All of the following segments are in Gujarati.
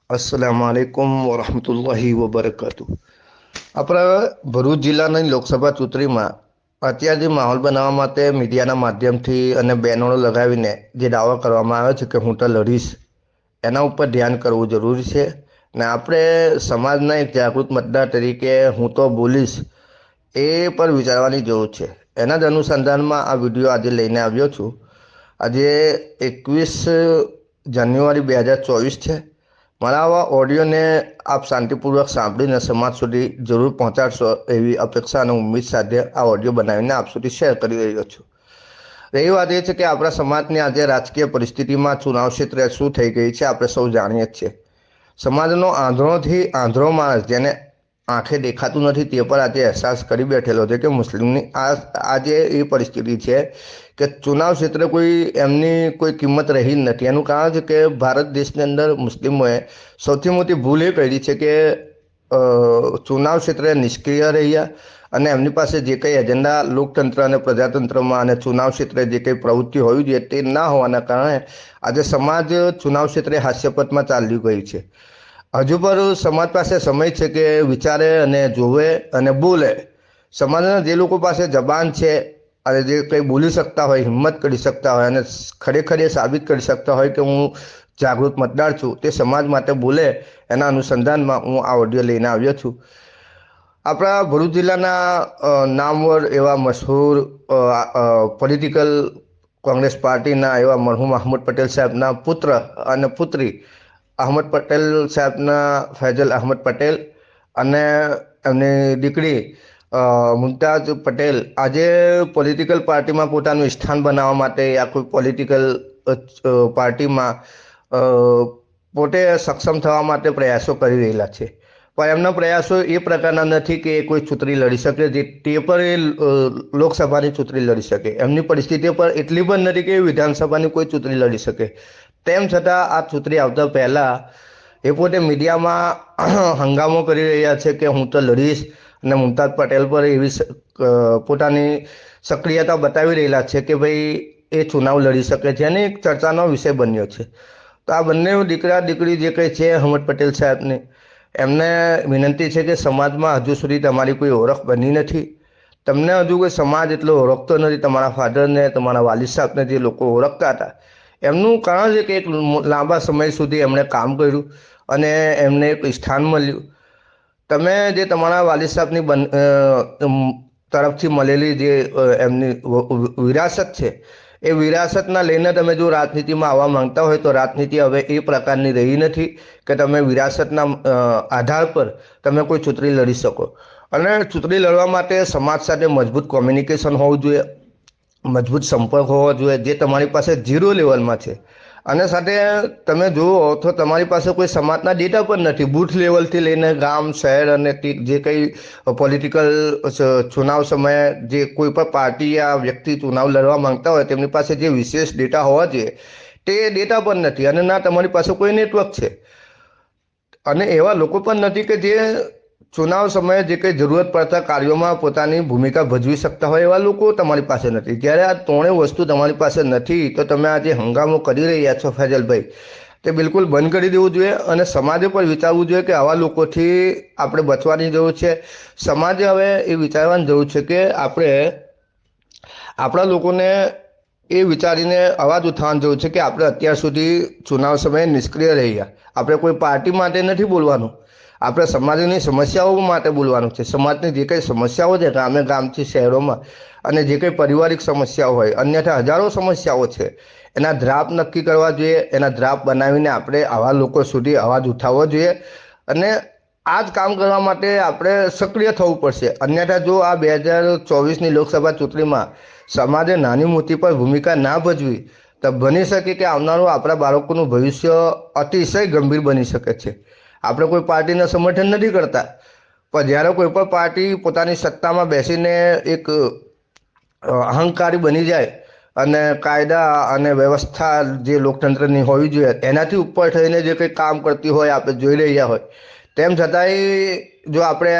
અસલામુઅલૈકુમ વરહમતુલ્લાહિ વબરકાતુ. આપણા ભરૂચ જિલ્લાની લોકસભા ચૂંટણીમાં અત્યારે જે માહોલ બનાવવા માટે મીડિયાના માધ્યમથી અને બેનરો લગાવીને જે દાવો કરવામાં આવે છે કે હું તો લડીશ, એના ઉપર ધ્યાન કરવું જરૂરી છે. ને આપણે સમાજના એક જાગૃત મતદાર તરીકે હું તો બોલીશ એ પર વિચારવાની જરૂર છે. એના જ અનુસંધાનમાં આ વિડીયો આજે લઈને આવ્યો છું. આજે 21 જાન્યુઆરી 2024 છે. મારા આવા ઓડિયોને આપ શાંતિપૂર્વક સાંભળીને સમાજ સુધી જરૂર પહોંચાડશો એવી અપેક્ષા અને ઉમ્મીદ સાથે આ ઓડિયો બનાવીને આપ સુધી શેર કરી રહ્યો છું. રહી વાત એ છે કે આપણા સમાજની આજે રાજકીય પરિસ્થિતિમાં ચુનાવ ક્ષેત્રે શું થઈ ગઈ છે આપણે સૌ જાણીએ જ છીએ. સમાજનો આંધળોથી આંધળો માણસ જેને આંખે દેખાતું નથી તે પર આજે અહેસાસ કરી બેઠેલો છે કે મુસ્લિમની આજે એ પરિસ્થિતિ છે કે ચુનાવ ક્ષેત્રે કોઈ એમની કોઈ કિંમત રહી નથી. એનું કારણ છે કે ભારત દેશની અંદર મુસ્લિમોએ સૌથી મોટી ભૂલ એ કરી છે કે ચુનાવ ક્ષેત્રે નિષ્ક્રિય રહ્યા અને એમની પાસે જે કંઈ એજન્ડા લોકતંત્ર અને પ્રજાતંત્રમાં અને ચુનાવ ક્ષેત્રે જે કંઈ પ્રવૃત્તિ હોવી જોઈએ તે ના હોવાના કારણે આજે સમાજ ચુનાવ ક્ષેત્રે હાસ્યપથમાં ચાલી ગઈ છે. હજુ પર સમાજ પાસે સમય છે કે વિચારે અને જોવે અને બોલે. સમાજના જે લોકો પાસે જબાન છે અને જે કંઈ બોલી શકતા હોય, હિંમત કરી શકતા હોય અને ખરેખર એ સાબિત કરી શકતા હોય કે હું જાગૃત મતદાર છું, તે સમાજ માટે બોલે. એના અનુસંધાનમાં હું આ ઓડિયો લઈને આવ્યો છું. આપણા ભરૂચ જિલ્લાના નામવર એવા મશહૂર પોલિટિકલ કોંગ્રેસ પાર્ટીના એવા મરહુમ અહમદ પટેલ સાહેબના પુત્ર અને પુત્રી અહમદ પટેલ સાહેબના ફૈઝલ અહમદ પટેલ અને એમની દીકરી મુમતાઝ પટેલ આજે પોલિટિકલ પાર્ટીમાં પોતાનું સ્થાન બનાવવા માટે આ કોઈ પોલિટિકલ પાર્ટીમાં પોતે સક્ષમ થવા માટે પ્રયાસો કરી રહેલા છે. પણ એમના પ્રયાસો એ પ્રકારના નથી કે કોઈ ચૂંટણી લડી શકે, જે તે પર એ લોકસભાની ચૂંટણી લડી શકે. એમની પરિસ્થિતિ પર એટલી પણ નથી કે વિધાનસભાની કોઈ ચૂંટણી લડી શકે. તેમ છતાં આ ચૂંટણી આવતા પહેલાં એ પોતે મીડિયામાં હંગામો કરી રહ્યા છે કે હું તો લડીશ અને મુમતાઝ પટેલ પર એવી પોતાની સક્રિયતા બતાવી રહેલા છે કે ભાઈ એ ચુનાવ લડી શકે છે અને એક ચર્ચાનો વિષય બન્યો છે. તો આ બંને દીકરા દીકરી જે કંઈ છે અહમદ પટેલ સાહેબને એમને વિનંતી છે કે સમાજમાં હજુ સુધી તમારી કોઈ ઓળખ બની નથી. તમને હજુ કોઈ સમાજ એટલો ઓળખતો નથી. તમારા ફાધરને, તમારા વાલિદ સાહેબને જે લોકો ઓળખતા હતા એમનું કારણ છે કે એક લાંબા સમય સુધી એમણે કામ કર્યું અને એમને એક સ્થાન મળ્યું. તમે જે તમારા વાલિદ સાહેબની તરફથી મળેલી જે એમની વિરાસત છે એ વિરાસતના લઈને તમે જો રાજનીતિમાં આવવા માંગતા હોય તો રાજનીતિ હવે એ પ્રકારની રહી નથી કે તમે વિરાસતના આધાર પર તમે કોઈ ચૂંટણી લડી શકો. અને ચૂંટણી લડવા માટે સમાજ સાથે મજબૂત કોમ્યુનિકેશન હોવું જોઈએ, મજબૂત સંપર્ક હોવો જોઈએ, જે તમારી પાસે 0 લેવલમાં છે. અને સાથે તમે જુઓ તો તમારી પાસે કોઈ સમાજના ડેટા પણ નથી. બૂથ લેવલથી લઈને ગામ, શહેર અને જે કંઈ પોલિટિકલ ચુનાવ સમયે જે કોઈ પણ પાર્ટી યા વ્યક્તિ ચુનાવ લડવા માંગતા હોય તેમની પાસે જે વિશેષ ડેટા હોવા જોઈએ તે ડેટા પણ નથી. અને ના તમારી પાસે કોઈ નેટવર્ક છે. અને એવા લોકો પણ નથી કે જે ચુનાવ સમયે જે કંઈ જરૂરત પડતા કાર્યોમાં પોતાની ભૂમિકા ભજવી શકતા હોય એવા લોકો તમારી પાસે નથી. જ્યારે આ ત્રણેય વસ્તુ તમારી પાસે નથી તો તમે આ જે હંગામો કરી રહ્યા છો ફૈઝલભાઈ, તે બિલકુલ બંધ કરી દેવું જોઈએ અને સમાજે પણ વિચારવું જોઈએ કે આવા લોકોથી આપણે બચવાની જરૂર છે. સમાજે હવે એ વિચારવાની જરૂર છે કે આપણે આપણા લોકોને એ વિચારીને અવાજ ઉઠાવવાની જરૂર છે કે આપણે અત્યાર સુધી ચુનાવ સમયે નિષ્ક્રિય રહ્યા. આપણે કોઈ પાર્ટી માટે નથી બોલવાનું, આપણે સમાજની સમસ્યાઓ માટે બોલવાનું છે. સમાજની જે કંઈ સમસ્યાઓ છે ગામે ગામથી શહેરોમાં અને જે કંઈ પારિવારિક સમસ્યાઓ હોય, અન્યથા હજારો સમસ્યાઓ છે, એના ડ્રાફ્ટ નક્કી કરવા જોઈએ. એના ડ્રાફ્ટ બનાવીને આપણે આવા લોકો સુધી અવાજ ઉઠાવવો જોઈએ અને આ જ કામ કરવા માટે આપણે સક્રિય થવું પડશે. અન્યથા જો આ 2024ની લોકસભા ચૂંટણીમાં સમાજે નાની મોટી પર ભૂમિકા ના ભજવી તો બની શકે કે આવનારું આપણા બાળકોનું ભવિષ્ય અતિશય ગંભીર બની શકે છે. આપણે કોઈ પાર્ટીને સમર્થન નથી કરતા, પણ જ્યારે કોઈ પણ પાર્ટી પોતાની સત્તામાં બેસીને એક અહંકારી બની જાય અને કાયદા અને વ્યવસ્થા જે લોકતંત્રની હોવી જોઈએ એનાથી ઉપર થઈને જે કંઈ કામ કરતી હોય આપણે જોઈ રહ્યા હોય, તેમ છતાંય જો આપણે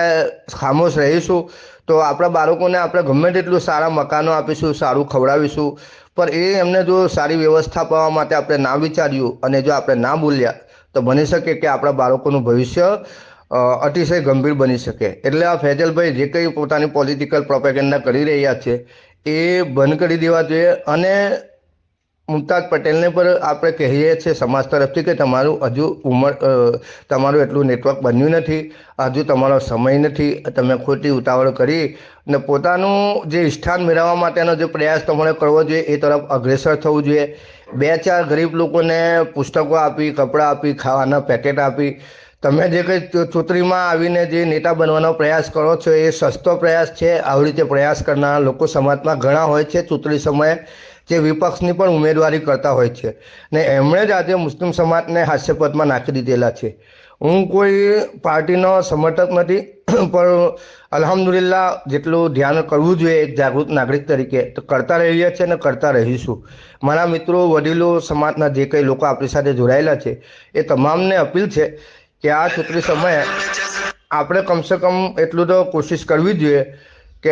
ખામોશ રહીશું તો આપણા બાળકોને આપણે ગમે તેટલું સારા મકાનો આપીશું, સારું ખવડાવીશું, પણ એ એમને જો સારી વ્યવસ્થા પાવા માટે આપણે ના વિચાર્યું અને જો આપણે ના બોલ્યા તો બની શકે કે આપણા બાળકોનું ભવિષ્ય અતિશય ગંભીર બની શકે. એટલે આ ફૈજલભાઈ જે કંઈ પોતાની પોલિટિકલ પ્રોપેગેન્ડા કરી રહ્યા છે એ બંધ કરી દેવા જોઈએ. અને મુમતાઝ પટેલને પર આપણે કહીએ છીએ સમાજ તરફથી કે તમારું હજુ તમારું એટલું નેટવર્ક બન્યું નથી, હજુ તમારો સમય નથી, તમે ખોટી ઉતાવળ કરી અને પોતાનું જે સ્થાન મેળવવા માટેનો જે પ્રયાસ તમારે કરવો જોઈએ એ તરફ અગ્રેસર થવું જોઈએ. 2-4 ગરીબ લોકોને પુસ્તકો આપી, કપડાં આપી, ખાવાના પેકેટ આપી, તમે જે કંઈ ચૂંટણીમાં આવીને જે નેતા બનવાનો પ્રયાસ કરો છો એ સસ્તો પ્રયાસ છે. આવી રીતે પ્રયાસ કરનારા લોકો સમાજમાં ઘણા હોય છે ચૂંટણી સમયે, જે વિપક્ષની પણ ઉમેદવારી કરતા હોય છે ને એમણે જ આજે મુસ્લિમ સમાજને હાસ્યપદમાં નાખી દીધેલા છે. હું કોઈ પાર્ટીનો સમર્થક નથી, પણ અલ્હમ્દુલિલ્લાહ જેટલું ધ્યાન કરવું જોઈએ એક જાગૃત નાગરિક તરીકે તો કરતા રહીએ છીએ અને કરતા રહીશું. મારા મિત્રો, વડીલો, સમાજના જે કંઈ લોકો આપણી સાથે જોડાયેલા છે એ તમામને અપીલ છે કે આ ચૂંટણી સમયે આપણે કમસે કમ એટલું તો કોશિશ કરવી જોઈએ કે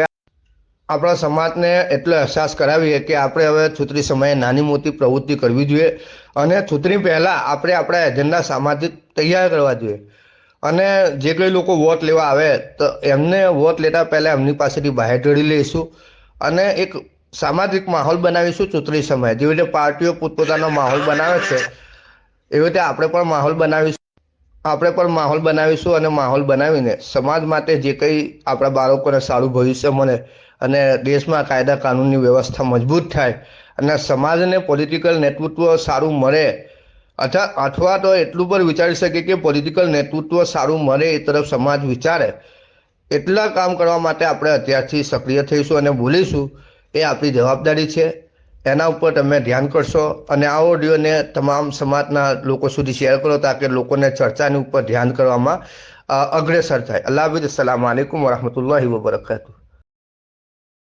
આપણા સમાજને એટલો અહેસાસ કરાવીએ કે આપણે હવે ચૂંટણી સમયે નાની મોટી પ્રવૃત્તિ કરવી જોઈએ અને ચૂંટણી પહેલાં આપણે આપણા એજન્ડા સામાજિક તૈયાર કરવા જોઈએ. અને જે કંઈ લોકો વોટ લેવા આવે તો એમને વોટ લેતા પહેલાં એમની પાસેથી બાહેધરી લઈશું અને એક સામાજિક માહોલ બનાવીશું. ચૂંટણી સમયે જેવી રીતે પાર્ટીઓ પોતપોતાનો માહોલ બનાવે છે એવી રીતે આપણે પણ માહોલ બનાવીશું અને માહોલ બનાવીને સમાજ માટે જે કંઈ આપણા બાળકોને સારું ભવિષ્ય મળે અને દેશમાં કાયદા કાનૂનની વ્યવસ્થા મજબૂત થાય અને સમાજને પોલિટિકલ નેતૃત્વ સારું મળે અથવા તો એટલું પણ વિચારી શકે કે પોલિટિકલ નેતૃત્વ સારું મળે એ તરફ સમાજ વિચારે, એટલા કામ કરવા માટે આપણે અત્યારથી સક્રિય થઈશું અને બોલીશું. એ આપણી જવાબદારી છે. એના ઉપર તમે ધ્યાન કરશો અને આ ઓડિયોને તમામ સમાજના લોકો સુધી શેર કરો તાકે લોકોને ચર્ચાની ઉપર ધ્યાન કરવામાં અગ્રેસર થાય. અલ્લાહ હાફિઝ. અસ્સલામુ અલૈકુમ વરહમતુલ્લાહિ વબરકાતુહુ.